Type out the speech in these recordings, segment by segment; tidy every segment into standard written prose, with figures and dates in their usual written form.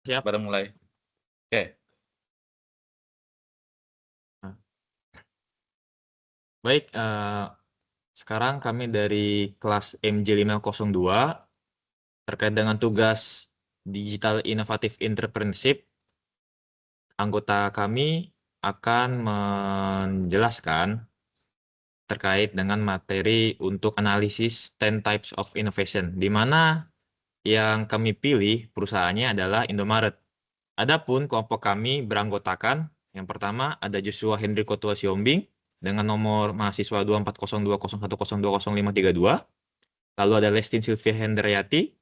Siap. Baru mulai. Oke. Nah, baik, sekarang kami dari kelas MJ502 terkait dengan tugas Digital Innovative Entrepreneurship. Anggota kami akan menjelaskan terkait dengan materi untuk analisis 10 types of innovation, di mana yang kami pilih perusahaannya adalah Indomaret. Adapun kelompok kami beranggotakan, yang pertama ada Joshua Hendriko Tua Siombing dengan nomor mahasiswa 2402010200532. Lalu ada Lestin Sylvia Hendriati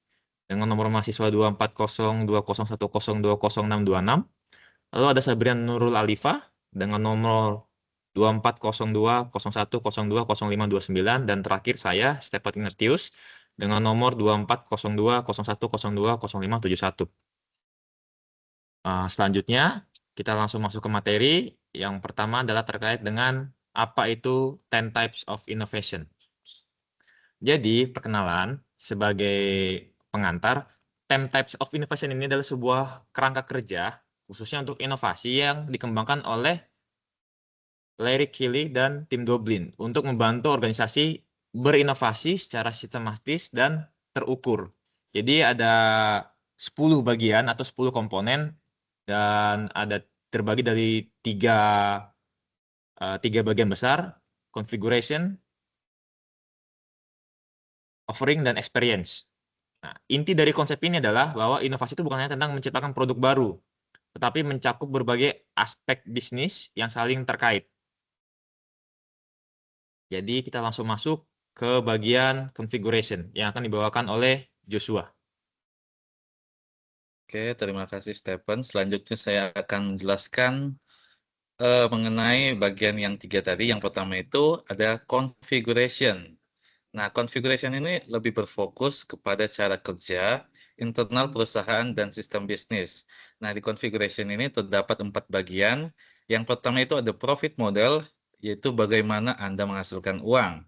dengan nomor mahasiswa 2402010202626. Lalu ada Sabrian Nurul Alifah dengan nomor 240201020529, dan terakhir saya Stefan Ignatius dengan nomor 240201020571. Selanjutnya kita langsung masuk ke materi. Yang pertama adalah terkait dengan apa itu 10 types of innovation. Jadi perkenalan sebagai pengantar, 10 types of innovation ini adalah sebuah kerangka kerja khususnya untuk inovasi yang dikembangkan oleh Larry Keeley dan tim Dublin untuk membantu organisasi berinovasi secara sistematis dan terukur. Jadi ada 10 bagian atau 10 komponen dan ada terbagi dari tiga bagian besar: configuration, offering, dan experience. Nah, inti dari konsep ini adalah bahwa inovasi itu bukan hanya tentang menciptakan produk baru, tetapi mencakup berbagai aspek bisnis yang saling terkait. Jadi kita langsung masuk ke bagian configuration yang akan dibawakan oleh Joshua. Oke, terima kasih Stephen. Selanjutnya saya akan menjelaskan mengenai bagian yang 3 tadi. Yang pertama itu ada configuration. Nah, configuration ini lebih berfokus kepada cara kerja internal perusahaan dan sistem bisnis. Nah, di configuration ini terdapat 4 bagian. Yang pertama itu ada profit model, yaitu bagaimana Anda menghasilkan uang.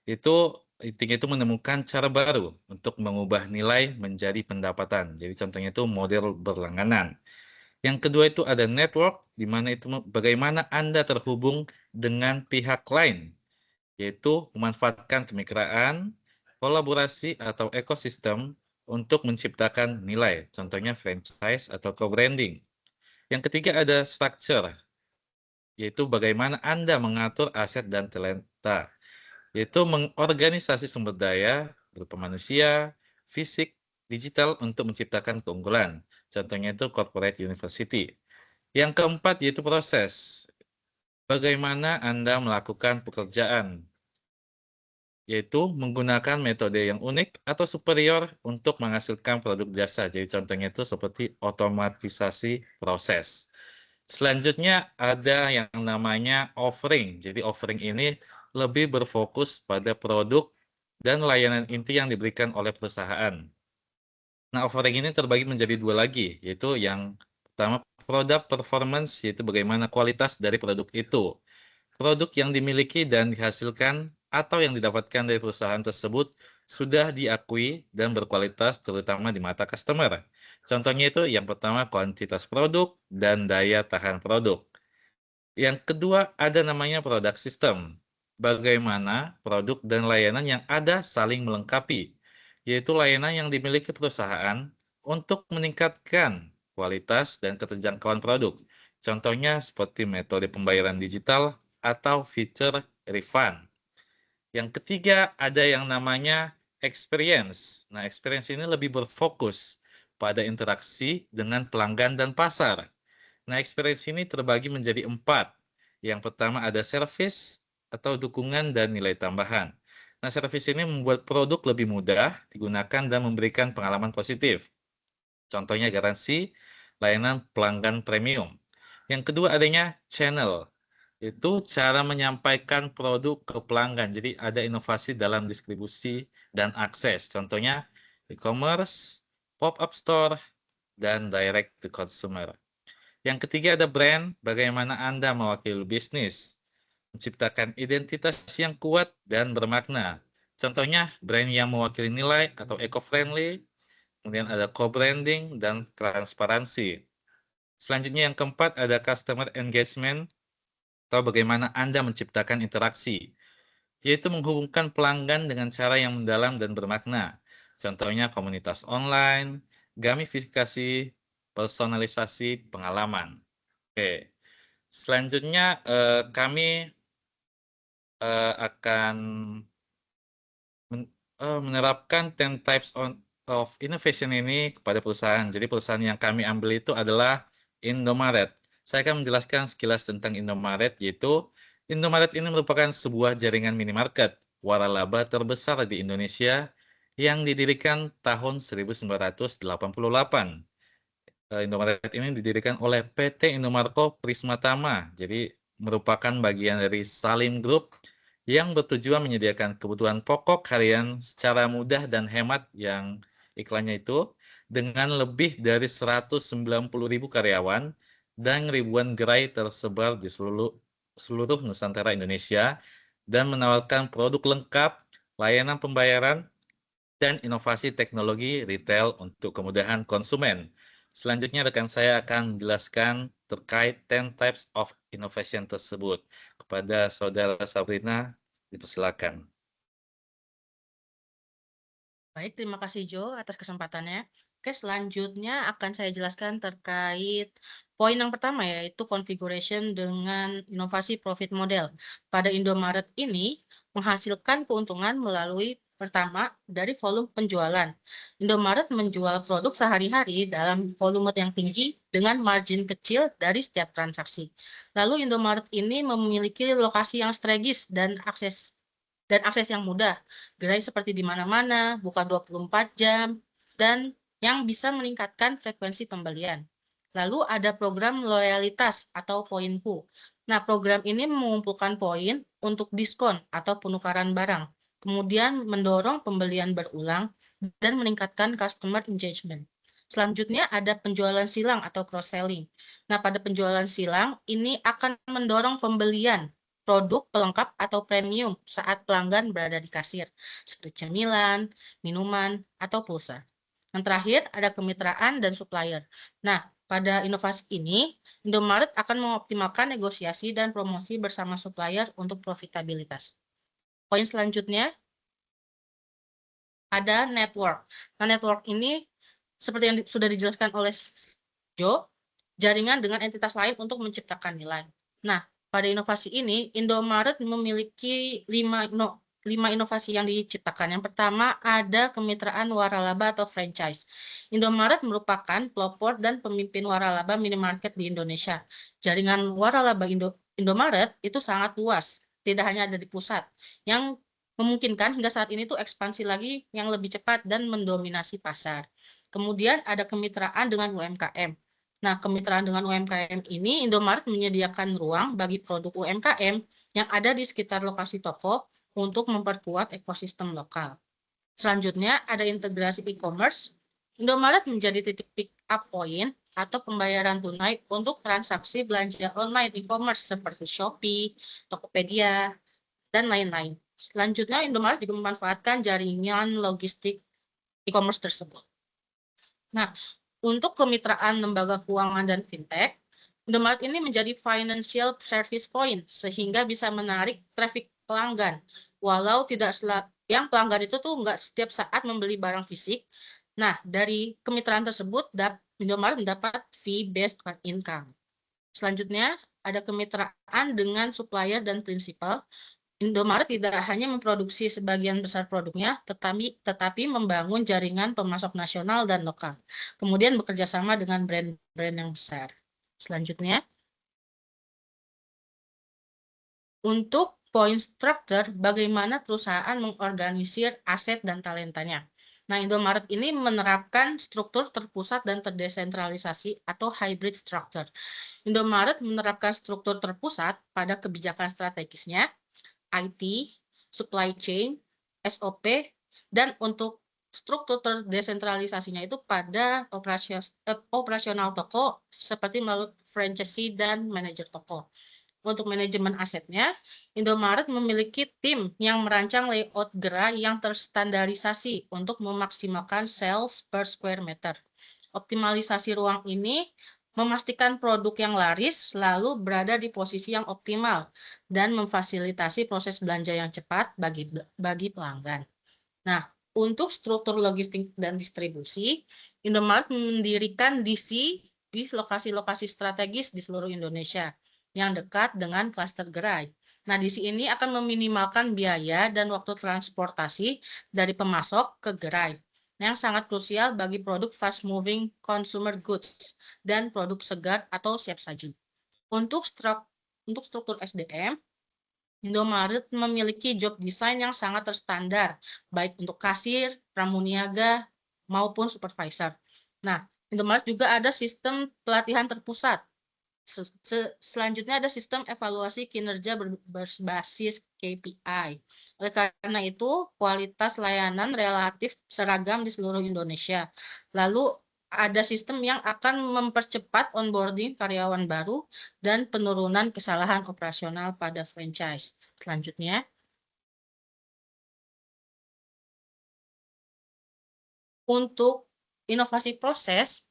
Intinya itu menemukan cara baru untuk mengubah nilai menjadi pendapatan. Jadi contohnya itu model berlangganan. Yang kedua itu ada network, di mana itu bagaimana Anda terhubung dengan pihak lain, yaitu memanfaatkan kemitraan, kolaborasi, atau ekosistem untuk menciptakan nilai, contohnya franchise atau co-branding. Yang ketiga ada structure, yaitu bagaimana Anda mengatur aset dan talenta, yaitu mengorganisasi sumber daya berupa manusia, fisik, digital untuk menciptakan keunggulan. Contohnya itu corporate university. Yang keempat yaitu proses. Bagaimana Anda melakukan pekerjaan, yaitu menggunakan metode yang unik atau superior untuk menghasilkan produk jasa. Jadi contohnya itu seperti otomatisasi proses. Selanjutnya ada yang namanya offering. Jadi offering ini lebih berfokus pada produk dan layanan inti yang diberikan oleh perusahaan. Nah, offering ini terbagi menjadi 2 lagi, yaitu yang pertama product performance, yaitu bagaimana kualitas dari produk itu. Produk yang dimiliki dan dihasilkan atau yang didapatkan dari perusahaan tersebut sudah diakui dan berkualitas terutama di mata customer. Contohnya itu yang pertama kuantitas produk dan daya tahan produk. Yang kedua ada namanya product system. Bagaimana produk dan layanan yang ada saling melengkapi, yaitu layanan yang dimiliki perusahaan untuk meningkatkan kualitas dan keterjangkauan produk. Contohnya seperti metode pembayaran digital atau feature refund. Yang ketiga ada yang namanya experience. Nah, experience ini lebih berfokus pada interaksi dengan pelanggan dan pasar. Nah, experience ini terbagi menjadi 4. Yang pertama ada service atau dukungan dan nilai tambahan. Nah, service ini membuat produk lebih mudah digunakan dan memberikan pengalaman positif. Contohnya garansi, layanan pelanggan premium. Yang kedua adanya channel. Itu cara menyampaikan produk ke pelanggan. Jadi ada inovasi dalam distribusi dan akses. Contohnya e-commerce, pop-up store, dan direct to consumer. Yang ketiga ada brand, bagaimana Anda mewakili bisnis, menciptakan identitas yang kuat dan bermakna. Contohnya brand yang mewakili nilai atau eco-friendly, kemudian ada co-branding dan transparansi. Selanjutnya yang keempat ada customer engagement atau bagaimana Anda menciptakan interaksi, yaitu menghubungkan pelanggan dengan cara yang mendalam dan bermakna. Contohnya komunitas online, gamifikasi, personalisasi pengalaman. Oke. Selanjutnya kami akan menerapkan 10 types of innovation ini kepada perusahaan. Jadi perusahaan yang kami ambil itu adalah Indomaret. Saya akan menjelaskan sekilas tentang Indomaret, yaitu Indomaret ini merupakan sebuah jaringan minimarket waralaba terbesar di Indonesia yang didirikan tahun 1988. Indomaret ini didirikan oleh PT Indomarko Prismatama, jadi merupakan bagian dari Salim Group yang bertujuan menyediakan kebutuhan pokok harian secara mudah dan hemat yang iklannya itu dengan lebih dari 190.000 karyawan dan ribuan gerai tersebar di seluruh Nusantara Indonesia dan menawarkan produk lengkap, layanan pembayaran, dan inovasi teknologi retail untuk kemudahan konsumen. Selanjutnya rekan saya akan menjelaskan terkait 10 types of innovation tersebut. Kepada Saudara Sabrina, dipersilakan. Baik, terima kasih Jo atas kesempatannya. Oke, selanjutnya akan saya jelaskan terkait poin yang pertama, yaitu configuration dengan inovasi profit model. Pada Indomaret ini menghasilkan keuntungan melalui pertama dari volume penjualan. Indomaret menjual produk sehari-hari dalam volume yang tinggi dengan margin kecil dari setiap transaksi. Lalu Indomaret ini memiliki lokasi yang strategis dan akses yang mudah. Gerai seperti di mana-mana, buka 24 jam, dan yang bisa meningkatkan frekuensi pembelian. Lalu ada program loyalitas atau poinku. Nah, program ini mengumpulkan poin untuk diskon atau penukaran barang, kemudian mendorong pembelian berulang dan meningkatkan customer engagement. Selanjutnya ada penjualan silang atau cross-selling. Nah, pada penjualan silang ini akan mendorong pembelian produk pelengkap atau premium saat pelanggan berada di kasir, seperti cemilan, minuman, atau pulsa. Yang terakhir, ada kemitraan dan supplier. Nah, pada inovasi ini, Indomaret akan mengoptimalkan negosiasi dan promosi bersama supplier untuk profitabilitas. Poin selanjutnya, ada network. Nah, network ini, seperti yang sudah dijelaskan oleh Jo, jaringan dengan entitas lain untuk menciptakan nilai. Nah, pada inovasi ini, Indomaret memiliki 5 inovasi yang diciptakan. Yang pertama, ada kemitraan waralaba atau franchise. Indomaret merupakan pelopor dan pemimpin waralaba minimarket di Indonesia. Jaringan waralaba Indomaret itu sangat luas, tidak hanya ada di pusat, yang memungkinkan hingga saat ini tuh ekspansi lagi yang lebih cepat dan mendominasi pasar. Kemudian ada kemitraan dengan UMKM. Nah, kemitraan dengan UMKM ini, Indomaret menyediakan ruang bagi produk UMKM yang ada di sekitar lokasi toko untuk memperkuat ekosistem lokal. Selanjutnya, ada integrasi e-commerce. Indomaret menjadi titik pick up point atau pembayaran tunai untuk transaksi belanja online e-commerce seperti Shopee, Tokopedia, dan lain-lain. Selanjutnya, Indomaret juga memanfaatkan jaringan logistik e-commerce tersebut. Nah, untuk kemitraan lembaga keuangan dan fintech, Indomaret ini menjadi financial service point sehingga bisa menarik traffic pelanggan. Walau tidak yang pelanggan itu tuh nggak setiap saat membeli barang fisik. Nah, dari kemitraan tersebut, Indomaret mendapat fee based income. Selanjutnya, ada kemitraan dengan supplier dan prinsipal. Indomaret tidak hanya memproduksi sebagian besar produknya, tetapi membangun jaringan pemasok nasional dan lokal. Kemudian bekerja sama dengan brand-brand yang besar. Selanjutnya, untuk point structure, bagaimana perusahaan mengorganisir aset dan talentanya. Nah, Indomaret ini menerapkan struktur terpusat dan terdesentralisasi atau hybrid structure. Indomaret menerapkan struktur terpusat pada kebijakan strategisnya, IT, supply chain, SOP, dan untuk struktur terdesentralisasinya itu pada operasional toko seperti melalui franchisee dan manajer toko. Untuk manajemen asetnya, Indomaret memiliki tim yang merancang layout gerai yang terstandarisasi untuk memaksimalkan sales per square meter. Optimalisasi ruang ini memastikan produk yang laris selalu berada di posisi yang optimal dan memfasilitasi proses belanja yang cepat bagi pelanggan. Nah, untuk struktur logistik dan distribusi, Indomaret mendirikan DC di lokasi-lokasi strategis di seluruh Indonesia yang dekat dengan klaster gerai. Nah, DC ini akan meminimalkan biaya dan waktu transportasi dari pemasok ke gerai, yang sangat krusial bagi produk fast moving consumer goods dan produk segar atau siap saji. Untuk struktur SDM, Indomaret memiliki job design yang sangat terstandar, baik untuk kasir, pramuniaga, maupun supervisor. Nah, Indomaret juga ada sistem pelatihan terpusat. Selanjutnya ada sistem evaluasi kinerja berbasis KPI. Oleh karena itu, kualitas layanan relatif seragam di seluruh Indonesia. Lalu ada sistem yang akan mempercepat onboarding karyawan baru dan penurunan kesalahan operasional pada franchise. Selanjutnya, untuk inovasi proses,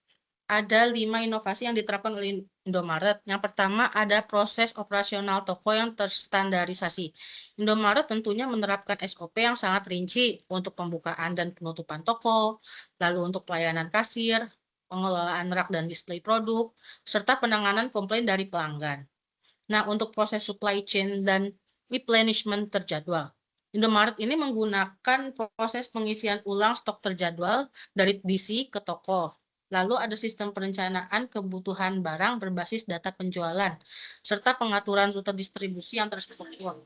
ada 5 inovasi yang diterapkan oleh Indomaret. Yang pertama ada proses operasional toko yang terstandarisasi. Indomaret tentunya menerapkan SOP yang sangat rinci untuk pembukaan dan penutupan toko, lalu untuk pelayanan kasir, pengelolaan rak dan display produk, serta penanganan komplain dari pelanggan. Nah, untuk proses supply chain dan replenishment terjadwal. Indomaret ini menggunakan proses pengisian ulang stok terjadwal dari DC ke toko. Lalu ada sistem perencanaan kebutuhan barang berbasis data penjualan, serta pengaturan rute distribusi yang terstruktur.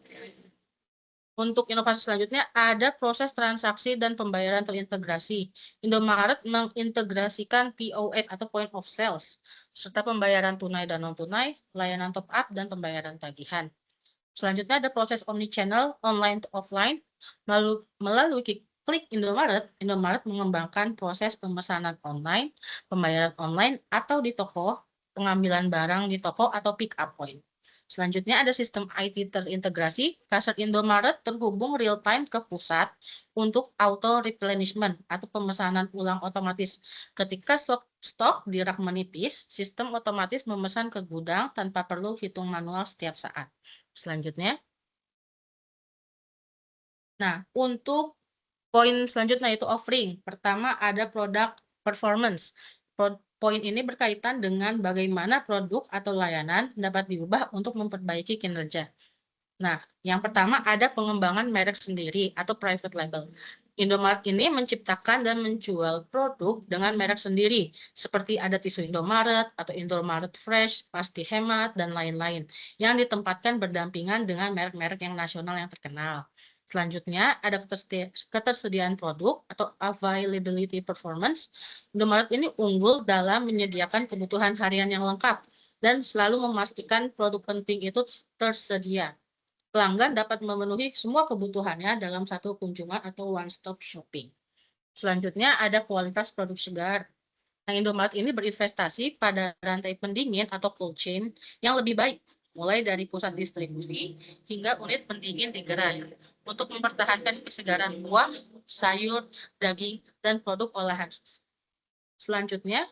Untuk inovasi selanjutnya ada proses transaksi dan pembayaran terintegrasi. Indomaret mengintegrasikan POS atau point of sales, serta pembayaran tunai dan non-tunai, layanan top up, dan pembayaran tagihan. Selanjutnya ada proses omnichannel, online to offline. Melalui klik Indomaret, Indomaret mengembangkan proses pemesanan online, pembayaran online atau di toko, pengambilan barang di toko atau pick up point. Selanjutnya ada sistem IT terintegrasi, kasir Indomaret terhubung real time ke pusat untuk auto replenishment atau pemesanan ulang otomatis. Ketika stok di rak menipis, sistem otomatis memesan ke gudang tanpa perlu hitung manual setiap saat. Selanjutnya, nah untuk poin selanjutnya yaitu offering. Pertama ada produk performance. Poin ini berkaitan dengan bagaimana produk atau layanan dapat diubah untuk memperbaiki kinerja. Nah, yang pertama ada pengembangan merek sendiri atau private label. Indomaret ini menciptakan dan menjual produk dengan merek sendiri, seperti ada tisu Indomaret atau Indomaret Fresh, Pasti Hemat, dan lain-lain, yang ditempatkan berdampingan dengan merek-merek yang nasional yang terkenal. Selanjutnya, ada ketersediaan produk atau availability performance. Indomaret ini unggul dalam menyediakan kebutuhan harian yang lengkap dan selalu memastikan produk penting itu tersedia. Pelanggan dapat memenuhi semua kebutuhannya dalam satu kunjungan atau one-stop shopping. Selanjutnya, ada kualitas produk segar. Nah, Indomaret ini berinvestasi pada rantai pendingin atau cold chain yang lebih baik, mulai dari pusat distribusi hingga unit pendingin di gerai, untuk mempertahankan kesegaran buah, sayur, daging, dan produk olahan susu. Selanjutnya,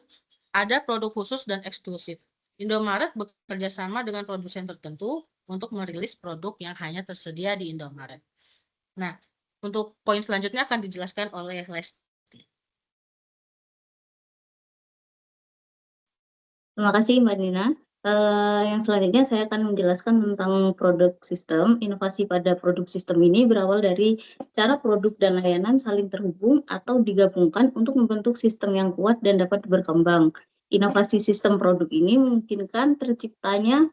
ada produk khusus dan eksklusif. Indomaret bekerja sama dengan produsen tertentu untuk merilis produk yang hanya tersedia di Indomaret. Nah, untuk poin selanjutnya akan dijelaskan oleh Lesti. Terima kasih Mbak Nina. Yang selanjutnya saya akan menjelaskan tentang produk sistem. Inovasi pada produk sistem ini berawal dari cara produk dan layanan saling terhubung atau digabungkan untuk membentuk sistem yang kuat dan dapat berkembang. Inovasi sistem produk ini memungkinkan terciptanya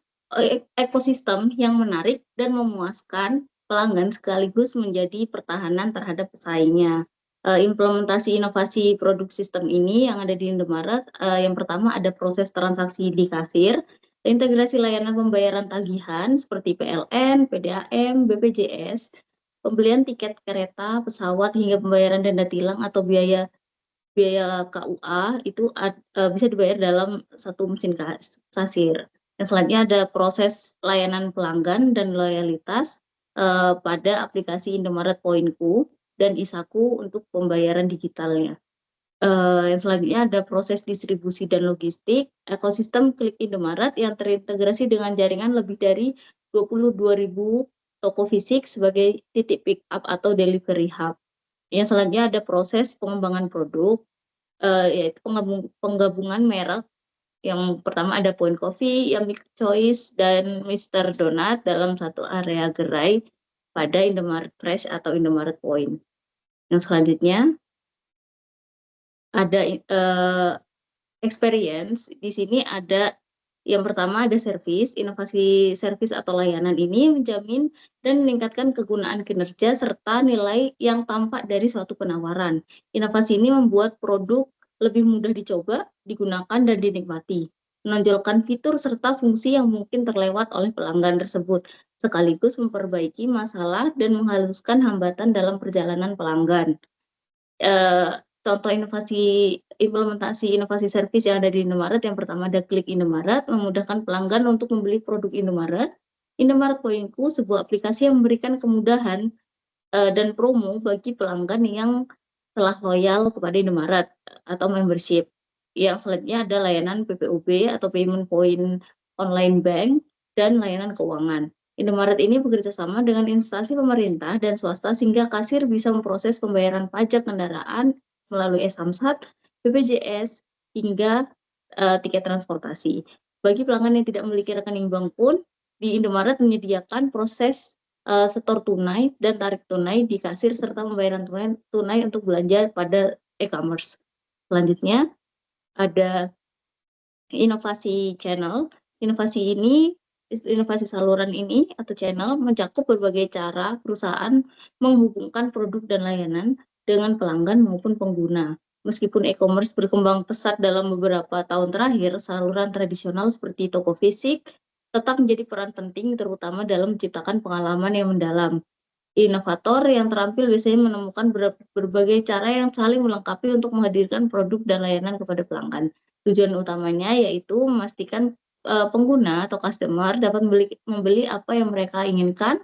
ekosistem yang menarik dan memuaskan pelanggan sekaligus menjadi pertahanan terhadap pesaingnya. Implementasi inovasi produk sistem ini yang ada di Indomaret, yang pertama ada proses transaksi di kasir, integrasi layanan pembayaran tagihan seperti PLN, PDAM, BPJS, pembelian tiket kereta, pesawat, hingga pembayaran denda tilang atau biaya KUA itu bisa dibayar dalam satu mesin kasir. Yang selanjutnya ada proses layanan pelanggan dan loyalitas pada aplikasi Indomaret Poinku dan Isaku untuk pembayaran digitalnya. Yang selanjutnya ada proses distribusi dan logistik, ekosistem Klik Indomaret yang terintegrasi dengan jaringan lebih dari 22.000 toko fisik sebagai titik pick up atau delivery hub. Yang selanjutnya ada proses pengembangan produk, yaitu penggabungan merek. Yang pertama ada Point Coffee, Yummy Choice, dan Mr. Donut dalam satu area gerai pada Indomaret Fresh atau Indomaret Point. Yang selanjutnya ada experience. Di sini ada yang pertama ada service. Inovasi service atau layanan ini menjamin dan meningkatkan kegunaan kinerja serta nilai yang tampak dari suatu penawaran. Inovasi ini membuat produk lebih mudah dicoba, digunakan, dan dinikmati, menonjolkan fitur serta fungsi yang mungkin terlewat oleh pelanggan tersebut, sekaligus memperbaiki masalah dan menghaluskan hambatan dalam perjalanan pelanggan. Contoh implementasi inovasi servis yang ada di Indomaret, yang pertama ada Klik Indomaret, memudahkan pelanggan untuk membeli produk Indomaret. Indomaret Poinku, sebuah aplikasi yang memberikan kemudahan dan promo bagi pelanggan yang telah loyal kepada Indomaret atau membership. Yang selanjutnya ada layanan PPOB atau Payment Point Online Bank dan layanan keuangan. Indomaret ini bekerja sama dengan instansi pemerintah dan swasta sehingga kasir bisa memproses pembayaran pajak kendaraan melalui e-Samsat, BPJS, hingga tiket transportasi. Bagi pelanggan yang tidak memiliki rekening bank pun, di Indomaret menyediakan proses setor tunai dan tarik tunai di kasir serta pembayaran tunai untuk belanja pada e-commerce. Selanjutnya ada inovasi channel. Inovasi saluran ini atau channel mencakup berbagai cara perusahaan menghubungkan produk dan layanan dengan pelanggan maupun pengguna. Meskipun e-commerce berkembang pesat dalam beberapa tahun terakhir, saluran tradisional seperti toko fisik tetap menjadi peran penting terutama dalam menciptakan pengalaman yang mendalam. Inovator yang terampil biasanya menemukan berbagai cara yang saling melengkapi untuk menghadirkan produk dan layanan kepada pelanggan. Tujuan utamanya yaitu memastikan pengguna atau customer dapat membeli apa yang mereka inginkan,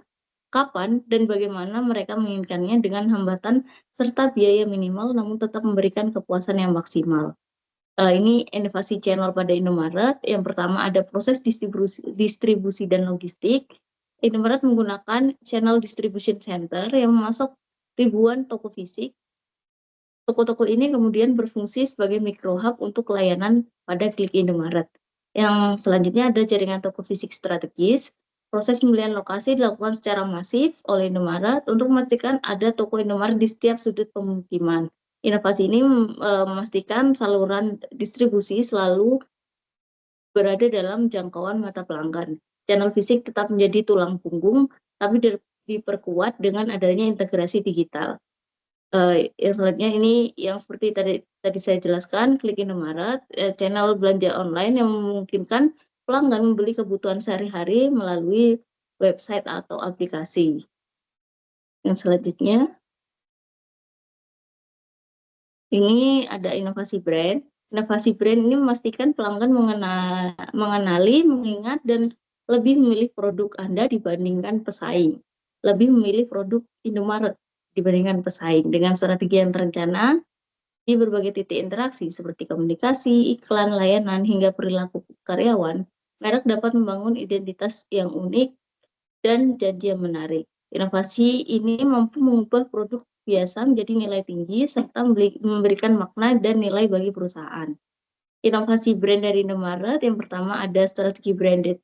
kapan, dan bagaimana mereka menginginkannya dengan hambatan serta biaya minimal namun tetap memberikan kepuasan yang maksimal. Ini inovasi channel pada Indomaret. Yang pertama ada proses distribusi dan logistik. Indomaret menggunakan channel distribution center yang memasok ribuan toko fisik. Toko-toko ini kemudian berfungsi sebagai micro hub untuk layanan pada Klik Indomaret. Yang selanjutnya ada jaringan toko fisik strategis. Proses pembelian lokasi dilakukan secara masif oleh Indomaret untuk memastikan ada toko Indomaret di setiap sudut pemukiman. Inovasi ini memastikan saluran distribusi selalu berada dalam jangkauan mata pelanggan. Channel fisik tetap menjadi tulang punggung, tapi diperkuat dengan adanya integrasi digital. Yang selanjutnya ini yang seperti tadi saya jelaskan, Klik Indomaret, channel belanja online yang memungkinkan pelanggan membeli kebutuhan sehari-hari melalui website atau aplikasi. Yang selanjutnya, ini ada inovasi brand. Inovasi brand ini memastikan pelanggan mengenali, mengingat, dan lebih memilih produk Anda dibandingkan pesaing. Lebih memilih produk Indomaret dibandingkan pesaing. Dengan strategi yang terencana di berbagai titik interaksi seperti komunikasi, iklan, layanan, hingga perilaku karyawan, merek dapat membangun identitas yang unik dan janji yang menarik. Inovasi ini mampu mengubah produk biasa menjadi nilai tinggi serta memberikan makna dan nilai bagi perusahaan. Inovasi brand dari Indomaret, yang pertama ada strategi branded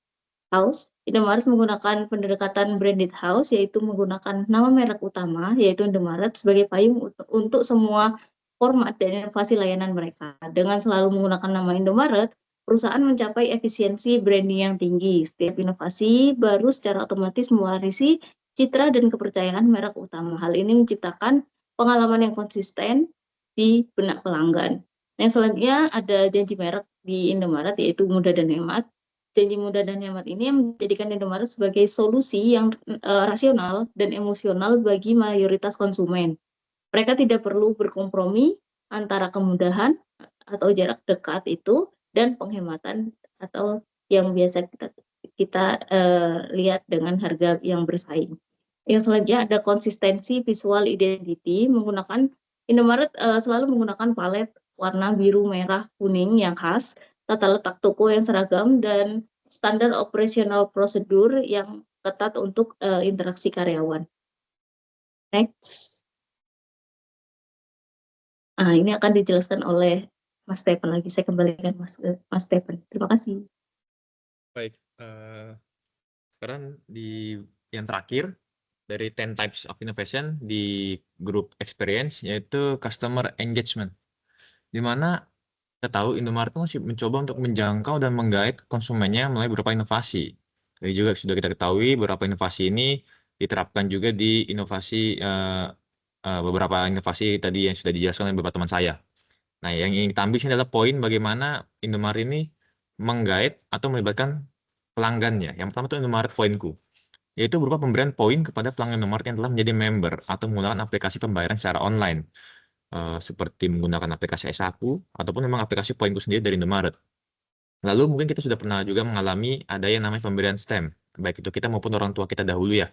house. Indomaret menggunakan pendekatan branded house, yaitu menggunakan nama merek utama, yaitu Indomaret, sebagai payung untuk semua format dan inovasi layanan mereka. Dengan selalu menggunakan nama Indomaret, perusahaan mencapai efisiensi branding yang tinggi. Setiap inovasi baru secara otomatis mewarisi citra dan kepercayaan merek utama. Hal ini menciptakan pengalaman yang konsisten di benak pelanggan. Yang selanjutnya ada janji merek di Indomaret, yaitu mudah dan hemat. Janji mudah dan hemat ini menjadikan Indomaret sebagai solusi yang rasional dan emosional bagi mayoritas konsumen. Mereka tidak perlu berkompromi antara kemudahan atau jarak dekat itu dan penghematan atau yang biasa kita lihat dengan harga yang bersaing. Yang selanjutnya ada konsistensi visual identity. Indomaret selalu menggunakan palet warna biru, merah, kuning yang khas, tata letak toko yang seragam, dan standar operasional prosedur yang ketat untuk interaksi karyawan. Next. Ini akan dijelaskan oleh Mas Stephen lagi. Saya kembalikan Mas Stephen. Terima kasih. Baik, sekarang di yang terakhir dari 10 types of innovation di grup experience, yaitu customer engagement, di mana kita tahu Indomaret masih mencoba untuk menjangkau dan menggait konsumennya melalui beberapa inovasi. Jadi juga sudah kita ketahui beberapa inovasi ini diterapkan juga di beberapa inovasi tadi yang sudah dijelaskan oleh beberapa teman saya. Nah, yang ingin kita ambil sini adalah poin bagaimana Indomaret ini menggait atau melibatkan pelanggannya. Yang pertama itu Indomaret Poinku, yaitu berupa pemberian poin kepada pelanggan Indomaret yang telah menjadi member atau menggunakan aplikasi pembayaran secara online, seperti menggunakan aplikasi S1 ataupun memang aplikasi Poinku sendiri dari Indomaret. Lalu mungkin kita sudah pernah juga mengalami ada yang namanya pemberian stem, baik itu kita maupun orang tua kita dahulu ya.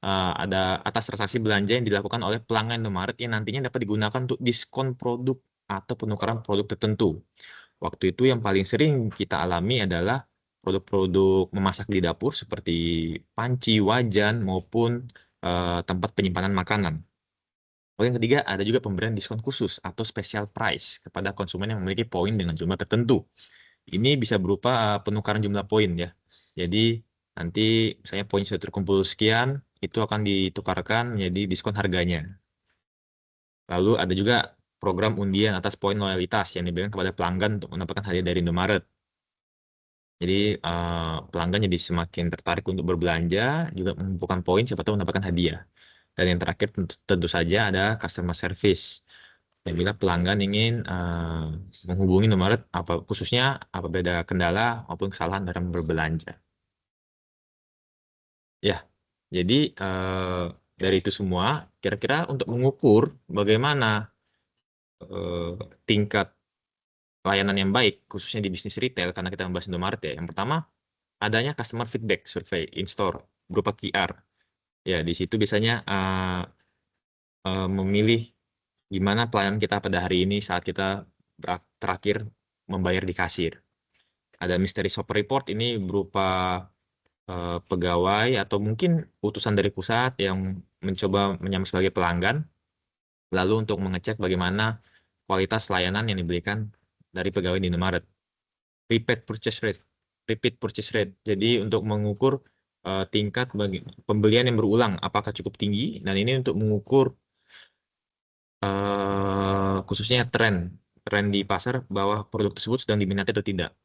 Ada atas transaksi belanja yang dilakukan oleh pelanggan Indomaret yang nantinya dapat digunakan untuk diskon produk atau penukaran produk tertentu. Waktu itu yang paling sering kita alami adalah produk-produk memasak di dapur seperti panci, wajan, maupun tempat penyimpanan makanan. Lalu yang ketiga, ada juga pemberian diskon khusus atau special price kepada konsumen yang memiliki poin dengan jumlah tertentu. Ini bisa berupa penukaran jumlah poin ya. Jadi nanti misalnya poin sudah terkumpul sekian, itu akan ditukarkan menjadi diskon harganya. Lalu ada juga program undian atas poin loyalitas yang diberikan kepada pelanggan untuk mendapatkan hadiah dari Indomaret. Jadi pelanggan jadi semakin tertarik untuk berbelanja, juga mengumpulkan poin, siapa tahu mendapatkan hadiah. Dan yang terakhir tentu saja ada customer service. Bila pelanggan ingin menghubungi Indomaret, khususnya apabila ada kendala maupun kesalahan dalam berbelanja. Ya, jadi dari itu semua, kira-kira untuk mengukur bagaimana tingkat layanan yang baik, khususnya di bisnis retail, karena kita membahas Indomaret ya. Yang pertama, adanya customer feedback survey in-store berupa QR. Ya, di situ biasanya memilih gimana pelayanan kita pada hari ini saat kita terakhir membayar di kasir. Ada mystery shopper report, ini berupa pegawai atau mungkin utusan dari pusat yang mencoba menyamar sebagai pelanggan, lalu untuk mengecek bagaimana kualitas layanan yang diberikan dari pegawai di Indomaret. Repeat purchase rate. Jadi untuk mengukur tingkat pembelian yang berulang apakah cukup tinggi, dan ini untuk mengukur khususnya tren di pasar bahwa produk tersebut sedang diminati atau tidak.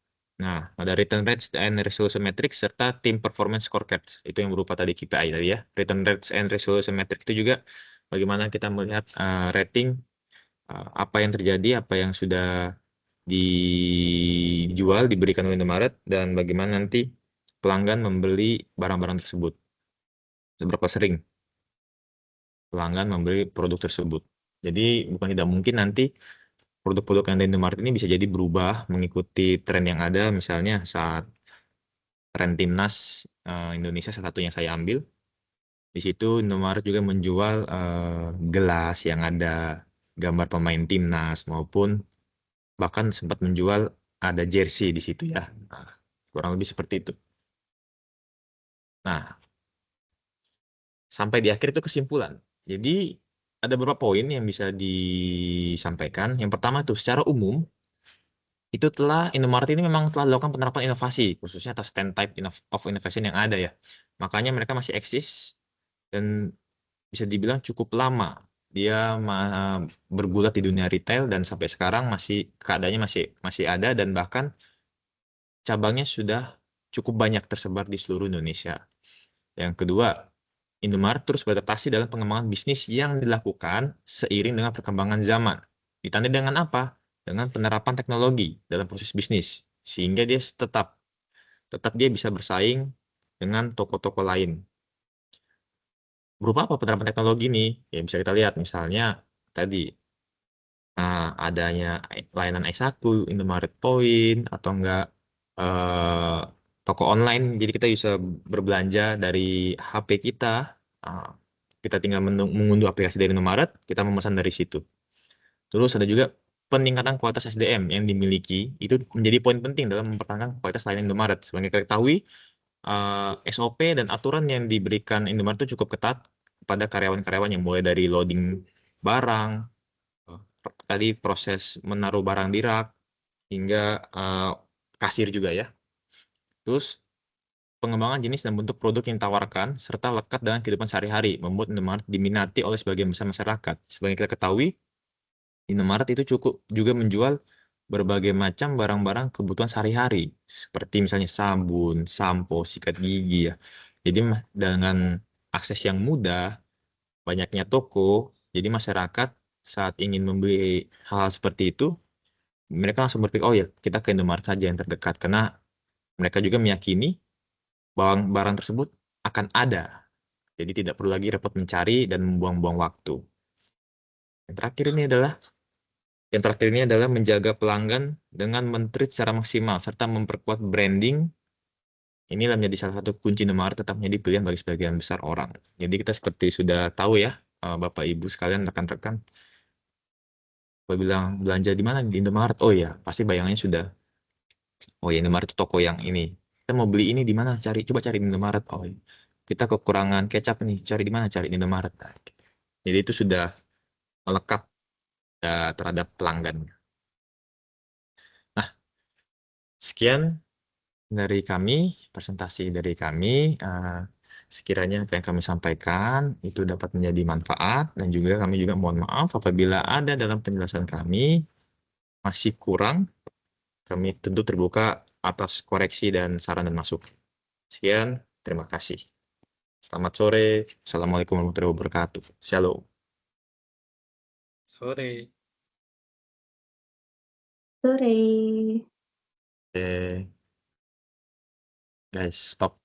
Nah, ada return rates and resolution metrics serta team performance scorecards. Itu yang berupa tadi KPI tadi ya. Return rates and resolution metrics itu juga bagaimana kita melihat rating apa yang terjadi, apa yang sudah dijual, diberikan oleh Indomaret, dan bagaimana nanti pelanggan membeli barang-barang tersebut. Seberapa sering pelanggan membeli produk tersebut. Jadi bukan tidak mungkin nanti produk-produk yang ada di Indomaret ini bisa jadi berubah mengikuti tren yang ada. Misalnya saat tren Timnas Indonesia salah satu yang saya ambil, di situ Indomaret juga menjual gelas yang ada gambar pemain Timnas, maupun bahkan sempat menjual ada jersey di situ ya. Nah, kurang lebih seperti itu. Nah, sampai di akhir itu kesimpulan. Jadi ada beberapa poin yang bisa disampaikan. Yang pertama itu secara umum itu Indomaret ini memang telah dilakukan penerapan inovasi, khususnya atas 10 type of innovation yang ada ya. Makanya mereka masih eksis dan bisa dibilang cukup lama dia bergulat di dunia retail, dan sampai sekarang keadaannya masih ada, dan bahkan cabangnya sudah cukup banyak tersebar di seluruh Indonesia. Yang kedua, Indomaret terus beradaptasi dalam pengembangan bisnis yang dilakukan seiring dengan perkembangan zaman. Ditandai dengan apa? Dengan penerapan teknologi dalam proses bisnis, sehingga dia tetap dia bisa bersaing dengan toko-toko lain. Berupa apa penerapan teknologi ini? Ya bisa kita lihat misalnya tadi adanya layanan S1, Indomaret Point, atau enggak toko online, jadi kita bisa berbelanja dari HP kita. Kita tinggal mengunduh aplikasi dari Indomaret, kita memesan dari situ. Terus ada juga peningkatan kualitas SDM yang dimiliki, itu menjadi poin penting dalam mempertahankan kualitas layanan Indomaret. Sebagai kita ketahui, SOP dan aturan yang diberikan Indomaret itu cukup ketat kepada karyawan-karyawan yang mulai dari loading barang, tadi proses menaruh barang di rak, hingga kasir juga ya. Terus pengembangan jenis dan bentuk produk yang ditawarkan serta lekat dengan kehidupan sehari-hari membuat Indomaret diminati oleh sebagian besar masyarakat. Sebagai kita ketahui, Indomaret itu cukup juga menjual berbagai macam barang-barang kebutuhan sehari-hari seperti misalnya sabun, sampo, sikat gigi ya. Jadi dengan akses yang mudah, banyaknya toko, jadi masyarakat saat ingin membeli hal seperti itu, mereka langsung berpikir, oh ya kita ke Indomaret saja yang terdekat, karena mereka juga meyakini barang tersebut akan ada. Jadi tidak perlu lagi repot mencari dan membuang-buang waktu. Yang terakhir ini adalah menjaga pelanggan dengan men-treat secara maksimal serta memperkuat branding. Inilah menjadi salah satu kunci Indomaret tetap menjadi pilihan bagi sebagian besar orang. Jadi kita seperti sudah tahu ya, Bapak Ibu sekalian, rekan-rekan, kalau bilang belanja di mana di Indomaret, oh ya pasti bayangannya sudah, oh ya Indomaret itu toko yang ini. Kita mau beli ini di mana? Coba cari di Indomaret. Oh ya. Kita kekurangan kecap nih, cari di mana? Cari di Indomaret. Nah, jadi itu sudah melekat terhadap pelanggan. Nah, sekian dari kami, presentasi dari kami. Sekiranya apa yang kami sampaikan itu dapat menjadi manfaat, dan juga kami juga mohon maaf apabila ada dalam penjelasan kami masih kurang. Kami tentu terbuka atas koreksi dan saran dan masukan. Sekian, terima kasih. Selamat sore. Assalamualaikum warahmatullahi wabarakatuh. Shalom. Sore. Sore. Oke. Guys, stop.